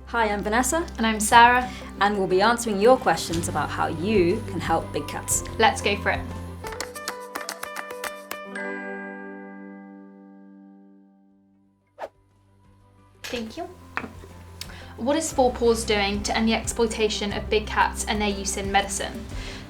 Hi, I'm Vanessa. And I'm Sarah. And we'll be answering your questions about how you can help big cats. Let's go for it. Thank you. What is Four Paws doing to end the exploitation of big cats and their use in medicine?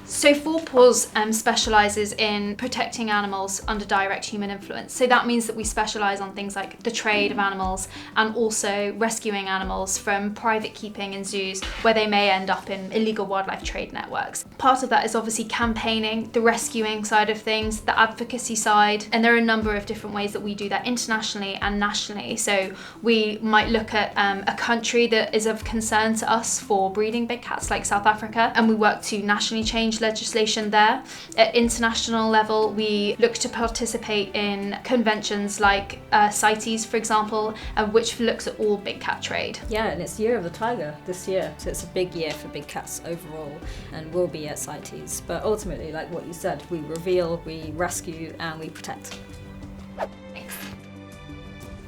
So Four Paws specialises in protecting animals under direct human influence. So that means that we specialise on things like the trade of animals and also rescuing animals from private keeping in zoos where they may end up in illegal wildlife trade networks. Part of that is obviously campaigning, the rescuing side of things, the advocacy side, and there are a number of different ways that we do that internationally and nationally. So we might look at a country that is of concern to us for breeding big cats like South Africa, and we work to nationally change legislation there. At international level, we look to participate in conventions like CITES, for example, which looks at all big cat trade. Yeah, and it's Year of the Tiger this year, so it's a big year for big cats overall, and we'll be at CITES. But ultimately, like what you said, we reveal, we rescue, and we protect. Thanks.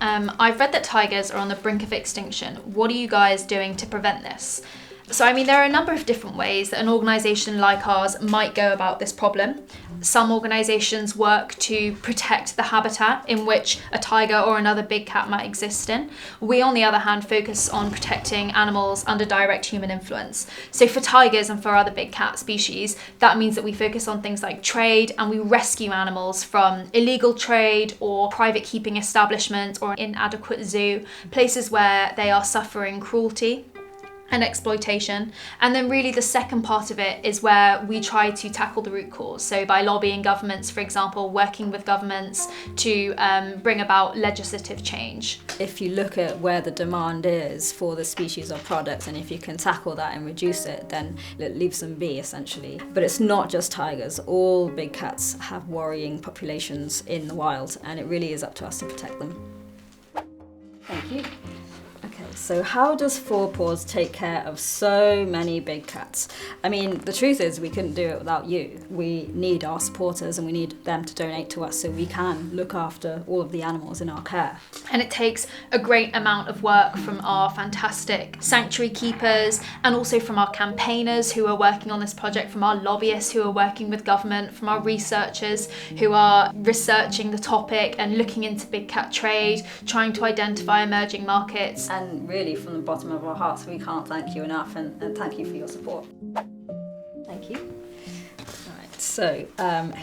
I've read that tigers are on the brink of extinction. What are you guys doing to prevent this? So, there are a number of different ways that an organisation like ours might go about this problem. Some organisations work to protect the habitat in which a tiger or another big cat might exist in. We, on the other hand, focus on protecting animals under direct human influence. So for tigers and for other big cat species, that means that we focus on things like trade, and we rescue animals from illegal trade or private keeping establishments or inadequate zoo, places where they are suffering cruelty and exploitation. And then really the second part of it is where we try to tackle the root cause. So by lobbying governments, for example, working with governments to bring about legislative change. If you look at where the demand is for the species or products, and if you can tackle that and reduce it, then it leaves them be, essentially. But it's not just tigers. All big cats have worrying populations in the wild, and it really is up to us to protect them. Thank you. So how does Four Paws take care of so many big cats? The truth is we couldn't do it without you. We need our supporters and we need them to donate to us so we can look after all of the animals in our care. And it takes a great amount of work from our fantastic sanctuary keepers and also from our campaigners who are working on this project, from our lobbyists who are working with government, from our researchers who are researching the topic and looking into big cat trade, trying to identify emerging markets. And really, from the bottom of our hearts, we can't thank you enough, and thank you for your support. Thank you. All right, so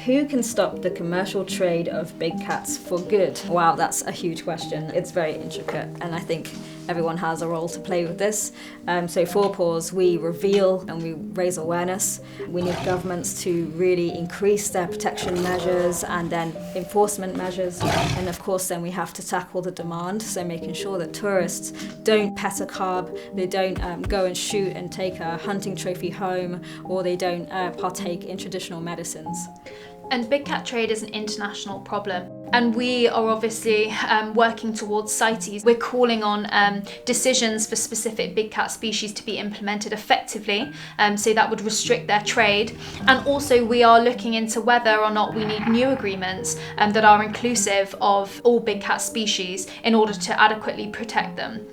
who can stop the commercial trade of big cats for good? Wow, that's a huge question. It's very intricate, and I think everyone has a role to play with this. So Four Paws, we reveal and we raise awareness. We need governments to really increase their protection measures and then enforcement measures. And of course then we have to tackle the demand, so making sure that tourists don't pet a cub, they don't go and shoot and take a hunting trophy home, or they don't partake in traditional medicines. And big cat trade is an international problem. And we are obviously working towards CITES. We're calling on decisions for specific big cat species to be implemented effectively, so that would restrict their trade. And also we are looking into whether or not we need new agreements that are inclusive of all big cat species in order to adequately protect them.